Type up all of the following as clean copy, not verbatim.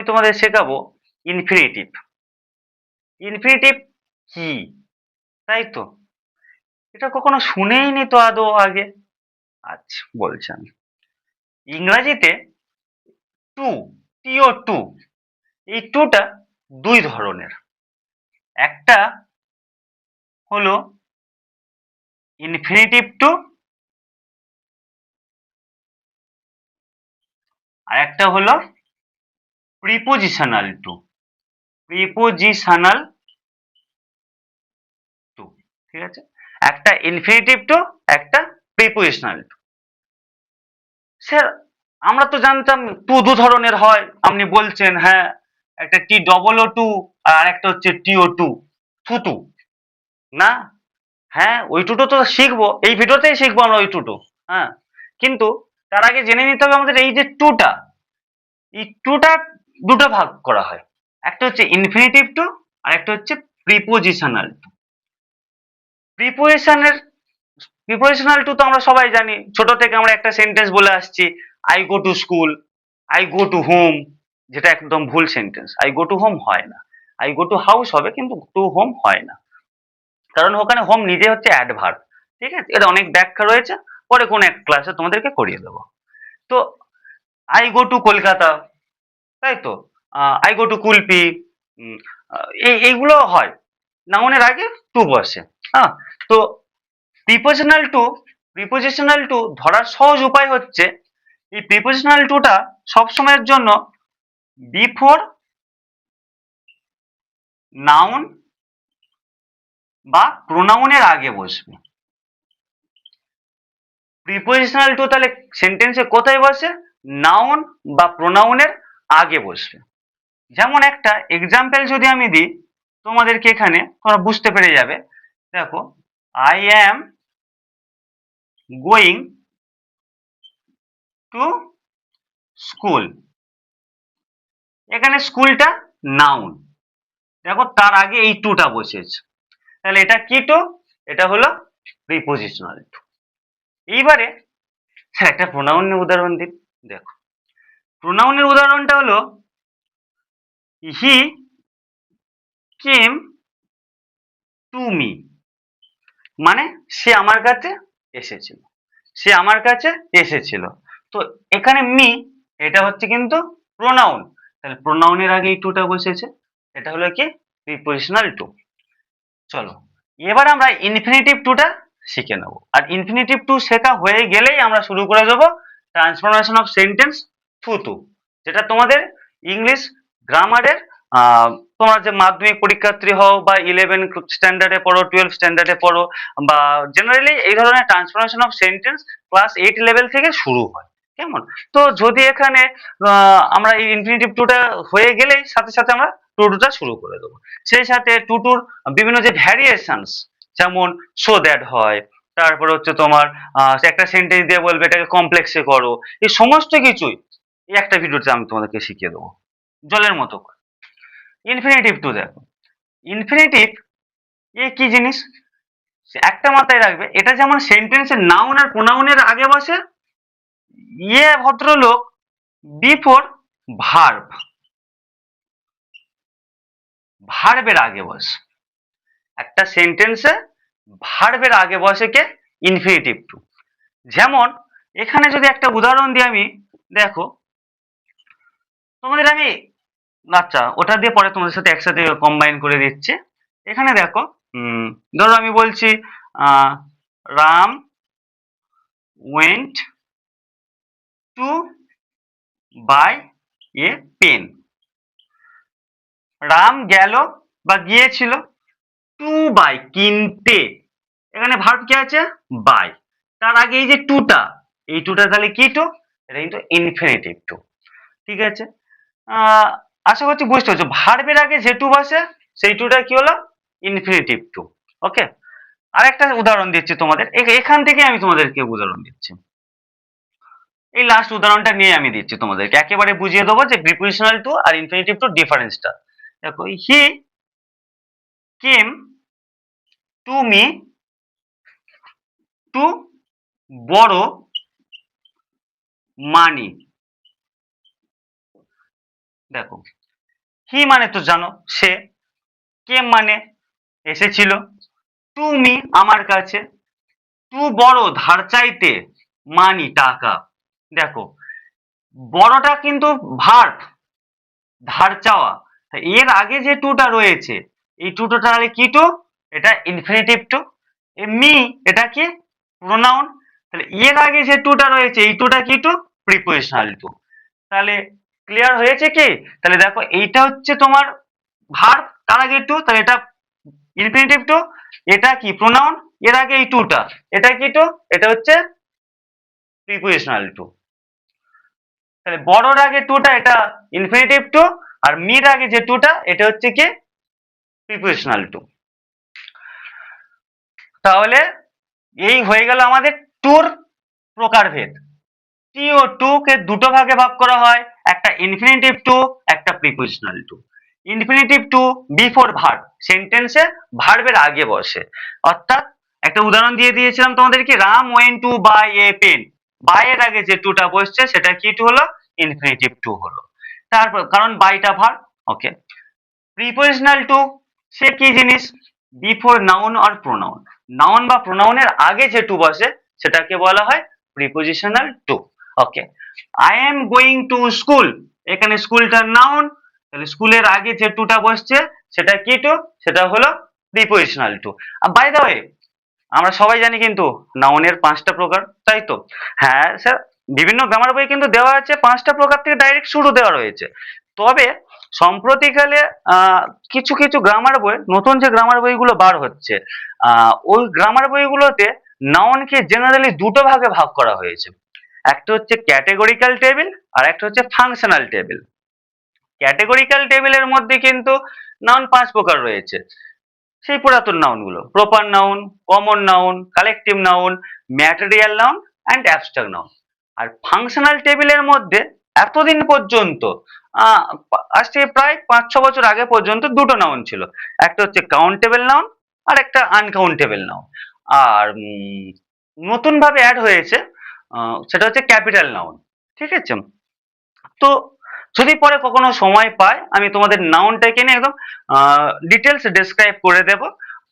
তোমাদের শেখাবো infinitive. Infinitive কি, তাই তো? এটা কখনো শুনেইনি তো আদৌ আগে। আচ্ছা, বলছি আমি। ইংরাজিতে টু, টিও টু, এই টুটা দুই ধরনের। একটা হলো ইনফিনিটিভ টু, আর একটা হলো প্রিপোজিশনাল টু। প্রিপোজিশনাল টু, ঠিক আছে? একটা ইনফিনিটিভ টু, একটা প্রিপোজিশনাল টু। স্যার, আমরা তো জানতাম টু দু ধরনের হয়, আপনি বলছেন হ্যাঁ, একটা টি ডবল ও টু আর একটা হচ্ছে টিও টু, থুতু। না, হ্যাঁ ওই টুটো তো শিখবো, এই ভিডিওতেই শিখবো আমরা ওই টুটো। হ্যাঁ, কিন্তু তার আগে জেনে নিতে হবে আমাদের এই যে টুটা, এই টুটা দুটো ভাগ করা হয়। একটা হচ্ছে ইনফিনিটিভ টু, আর একটা হচ্ছে প্রিপোজিশনাল টু। প্রিপোজিশনের প্রিপোজিশনাল টু তো আমরা সবাই জানি, ছোট থেকে আমরা একটা সেন্টেন্স বলে আসছি, I go to school, I go two home. যেটা একদম ভুল sentence, I go two home হয় না, আই গো টু হাউস হবে, কিন্তু টু হোম হয় না। কারণ ওখানে হোম নিজে হচ্ছে অ্যাডভার্ব। ঠিক আছে, এটা অনেক ব্যাখ্যা রয়েছে, পরে কোন এক ক্লাসে তোমাদেরকে করিয়ে দেবো। তো আই গো টু কলকাতা, তাই তো? I go to Kulpi. এইগুলো হয়, নাউনের আগে টু বসে। হ্যাঁ, তো প্রিপোজিশনাল টু, প্রিপোজিশনাল টু ধরার সহজ উপায় হচ্ছে এই প্রিপোজিশনাল টুটা সবসময়ের জন্য বিফোর নাউন বা প্রোনাউনের আগে বসবে। প্রিপোজিশনাল টু তাহলে সেন্টেন্সে কোথায় বসে? নাউন বা প্রোনাউনের আগে বসবে। যেমন একটা এক্সাম্পল যদি আমি দিই তোমাদেরকে, এখানে তোমরা বুঝতে পেরে যাবে। দেখো, I am going to school. এখানে স্কুলটা নাউন, দেখো তার আগে এই টুটা বসেছে, তাহলে এটা কি টু? এটা হলো প্রিপোজিশনাল টু। এইবারে স্যার একটা প্রোনাউনের উদাহরণ দিন। দেখো, প্রোনাউনের উদাহরণটা হলো হি কেম টু মি, মানে সে আমার কাছে এসেছিল, সে আমার কাছে এসেছিল। তো এখানে মি, এটা হচ্ছে কিন্তু প্রোনাউন, তাহলে প্রোনাউনের আগে এই টুটা বসেছে, এটা হলো কি? Prepositional to. চলো, এবার আমরা ইনফিনিটিভ টুটা শিখে নেব, আর ইনফিনিটিভ টু শেখা হয়ে গেলেই আমরা শুরু করে দেবো transformation of sentence through to, যেটা তোমাদের ইংলিশ গ্রামারের, তোমরা যে মাধ্যমিক পরীক্ষার্থী হও বা 11 স্ট্যান্ডার্ডে পড়ো, 12 স্ট্যান্ডার্ডে পড়ো, বা জেনারেলি এই ধরনের transformation of sentence class 8 level থেকে শুরু হয়। কেমন? তো যদি এখানে আমরা এই ইনফিনিটিভ টুটা হয়ে গেলেই সাথে সাথে আমরা টু টুটা শুরু করে দেবো। সেই সাথে টু টুর বিভিন্ন যে ভ্যারিয়েশনস, যেমন সো দ্যাট হয়, তারপরে হচ্ছে তোমার একটা সেন্টেন্স দিয়ে বলবে এটাকে কমপ্লেক্সে করো, এই সমস্ত কিছুই এই একটা ভিডিওতে আমি তোমাদেরকে শিখিয়ে দেবো জলের মতো করে। ইনফিনিটিভ টু দেখো, ইনফিনিটিভ এ কি জিনিস একটা মাথায় রাখবে, এটা যেমন সেন্টেন্সের নাউন আর প্রোনাউনের আগে বসে, ইয়ে ভদ্রলোক বিফোর ভার্ব, ভার্বের আগে বসে। একটা সেন্টেন্সে ভার্বের আগে বসে কে? Infinitive to. যেমন এখানে যদি একটা উদাহরণ দিই আমি, দেখো তোমাদের আমি, আচ্ছা ওটা দিয়ে পরে তোমাদের সাথে একসাথে কম্বাইন করে দিচ্ছি। এখানে দেখো, ধরো আমি বলছি ah, Ram went to buy a pen. Ram গেল বা গিয়েছিল টু বাই, কিনতে। এখানে ভার্ব কি আছে? বাই। তার আগে এই যে টুটা, এই টুটা তাহলে কি টু? এটা কিন্তু ইনফিনিটিভ টু। ঠিক আছে, আহ, আশা করছি বুঝতে পারছো, ভার্বের আগে যে টু বসে সেই টুটা কি হলো? Infinitive to. ওকে, আরেকটা উদাহরণ দিচ্ছি তোমাদের, এখান থেকে আমি তোমাদেরকে উদাহরণ দিচ্ছি। এই লাস্ট উদাহরণটা নিয়ে আমি দিচ্ছি তোমাদেরকে, একেবারে বুঝিয়ে দেবো যে প্রিপোজিশনাল টু আর ইনফিনিটিভ টু ডিফারেন্সটা। দেখো, he came to me to borrow money. দেখো হি মানে তো জানো সে, কেম মানে এসেছিল, তুমি আমার কাছে, টু বড় ধার চাইতে, মানি টাকা। দেখো বড়টা কিন্তু ভার্ব, ধার চাওয়া, তা এর আগে যে টুটা রয়েছে এই টুটা তাহলে কি টু, এটা ইনফিনিটিভ টু। মি এটা কি প্রোনাউন, তাহলে এর আগে যে টুটা রয়েছে এই টুটা কি টু, প্রিপোজিশনাল টু। তাহলে ক্লিয়ার হয়েছে কি, তাহলে দেখো এইটা হচ্ছে তোমার ভার্ব, তার আগে টু, তাহলে এটা ইনফিনিটিভ টু, এটা কি প্রোনাউন, এর আগে এই টুটা, এটা কি টু, এটা হচ্ছে প্রিপোজিশনাল টু। তাহলে বড়র আগে টুটা এটা ইনফিনিটিভ টু, আর মির আগে যে টুটা এটা হচ্ছে কি প্রিপোজিশনাল টু। তাহলে এই হয়ে গেল আমাদের টুর প্রকারভেদ। টি ও টু কে দুটো ভাগে ভাগ করা হয়, একটা ইনফিনিটিভ টু, একটা prepositional to. Infinitive to before verb, সেন্টেন্সে ভার্বের আগে বসে, অর্থাৎ একটা উদাহরণ দিয়ে দিয়েছিলাম তোমাদেরকে, Ram went to buy a pen, buy এর আগে যে টুটা বসছে সেটা কি টু হলো, ইনফিনিটিভ টু হলো। তারপর কারণ বাইটা ভার্ব, ওকে। প্রিপোজিশনাল টু সে কি জিনিস, বিফোর নাউন আর প্রোনাউন, নাউন বা প্রোনাউনের আগে যে টু বসে সেটাকে বলা হয় prepositional to, okay. I am going to school, এখানে স্কুলটা নাউন, তাহলে স্কুলের আগে যে টুটা বসছে সেটা কি টু, সেটা হলো prepositional to. By the way আমরা সবাই জানি কিন্তু নাউনের 5টা প্রকার, তাই তো? হ্যাঁ স্যার, বিভিন্ন গ্রামার বই কিন্তু দেওয়া আছে 5টা প্রকার থেকে ডাইরেক্ট শুরু দেওয়া রয়েছে। তবে সম্প্রতিকালে কিছু কিছু গ্রামার বই, নতুন যে গ্রামার বইগুলো বার হচ্ছে, ওই গ্রামার বইগুলোতে নাউনকে জেনারেলি দুটো ভাগে ভাগ করা হয়েছে। একটা হচ্ছে ক্যাটেগরিক্যাল টেবিল আর একটা হচ্ছে ফাংশনাল টেবিল। ক্যাটেগরিক্যাল টেবিলের মধ্যে কিন্তু নাউন 5 প্রকার রয়েছে, সেই পুরাতন নাউনগুলো, proper noun, common noun, collective noun, material noun and abstract noun. আর ফাংশনাল টেবিলের মধ্যে এতদিন পর্যন্ত আজ থেকে প্রায় 5-6 বছর আগে পর্যন্ত দুটো নাউন ছিল, একটা হচ্ছে কাউন্টেবল নাউন আর একটা আনকাউন্টেবল নাউন। আর নতুন ভাবে অ্যাড হয়েছে সেটা হচ্ছে ক্যাপিটাল নাউন, ঠিক আছে? তো যদি পরে কখনো সময় পায় আমি তোমাদের নাউনটাকে নিয়ে একদম ডিটেলস ডেসক্রাইব করে দেব।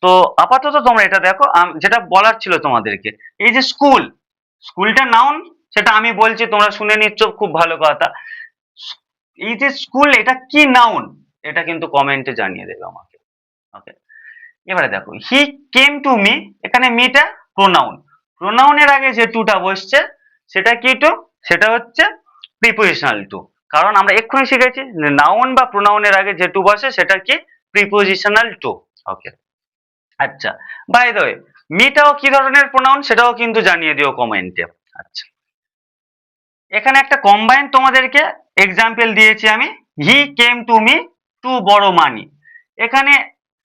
তো আপাতত তোমরা এটা দেখো, যেটা বলার ছিল তোমাদেরকে, এই যে স্কুল, স্কুলটা নাউন, সেটা আমি বলছি তোমরা শুনে নিচ্ছ, খুব ভালো কথা। এই যে স্কুল এটা কি নাউন, এটা কিন্তু কমেন্টে জানিয়ে দেবে আমাকে, ওকে। এবারে দেখো হি কেম টু মি, এখানে মিটা প্রোনাউন, প্রোনাউনের আগে যে টুটা বসছে সেটা কি টু, সেটা হচ্ছে প্রিপোজিশনাল টু। কারণ আমরা এক্ষুনি শিখেছি নাউন বা প্রোনাউনের আগে যে টু বসে সেটা কি প্রিপোজিশনাল টু, ওকে। আচ্ছা, বাই দ্য ওয়ে মিটাও কি ধরনের প্রোনাউন সেটাও কিন্তু জানিয়ে দিও কমেন্টে। আচ্ছা, এখানে একটা কম্বাইন তোমাদেরকে এক্সাম্পল দিয়েছি আমি, হি came to me to borrow মানি। এখানে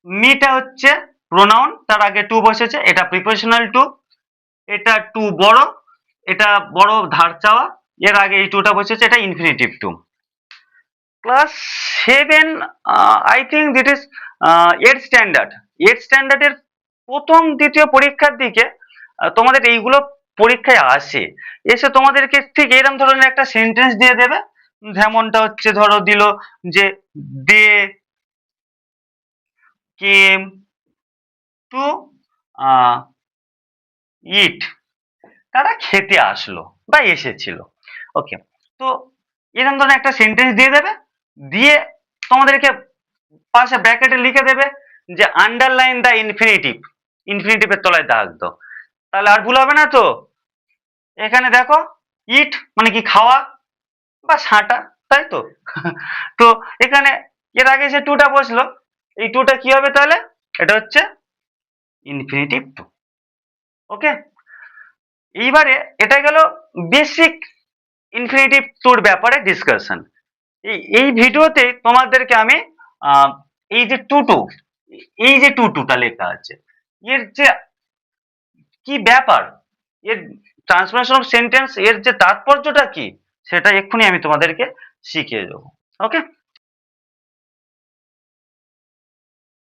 মিটা হচ্ছে প্রোনাউন, তার আগে টু বসেছে, এটা প্রিপোজিশনাল টু। এটা টু বড়, এটা বড় ধার চাওয়া, এর আগে এই টুটা বসেছে, এটা infinitive to. Class 7 I think that is 8th standard, 8th স্ট্যান্ডার্ডের প্রথম দ্বিতীয় পরীক্ষার দিকে তোমাদের এইগুলো পরীক্ষায় আসে, এসে তোমাদেরকে ঠিক এরকম ধরনের একটা সেন্টেন্স দিয়ে দেবে, যেমনটা হচ্ছে ধরো দিল যে দে কেম টু ইট, তারা খেতে আসলো বা এসেছিল, ওকে। তো এরকম ধরনের একটা সেন্টেন্স দিয়ে দেবে, দিয়ে তোমাদেরকে পাশে ব্র্যাকেটে লিখে দেবে যে আন্ডারলাইন দা ইনফিনিটিভ, ইনফিনিটিভের তলায় দাগ দাও, তাহলে আর ভুল হবে না তো। এখানে দেখো ইট মানে কি খাওয়া বা ছাঁটা, তাই তো? তো এখানে এর আগে যে টুটা বসলো এই টুটা কি হবে তাহলে, এটা হচ্ছে ইনফিনিটিভ টু, ওকে। এইবারে এটা গেল বেসিক ইনফিনিটিভ টুর ব্যাপারে ডিসকাশন। এই ভিডিওতে তোমাদেরকে আমি এই যে টু টু, এই যে টু টুটা লেখা আছে এর যে কি ব্যাপার, এর ট্রান্সফরমেশন অফ সেন্টেন্স, এর যে তাৎপর্যটা কি সেটা এক্ষুনি আমি তোমাদেরকে শিখিয়ে দেবো, ওকে।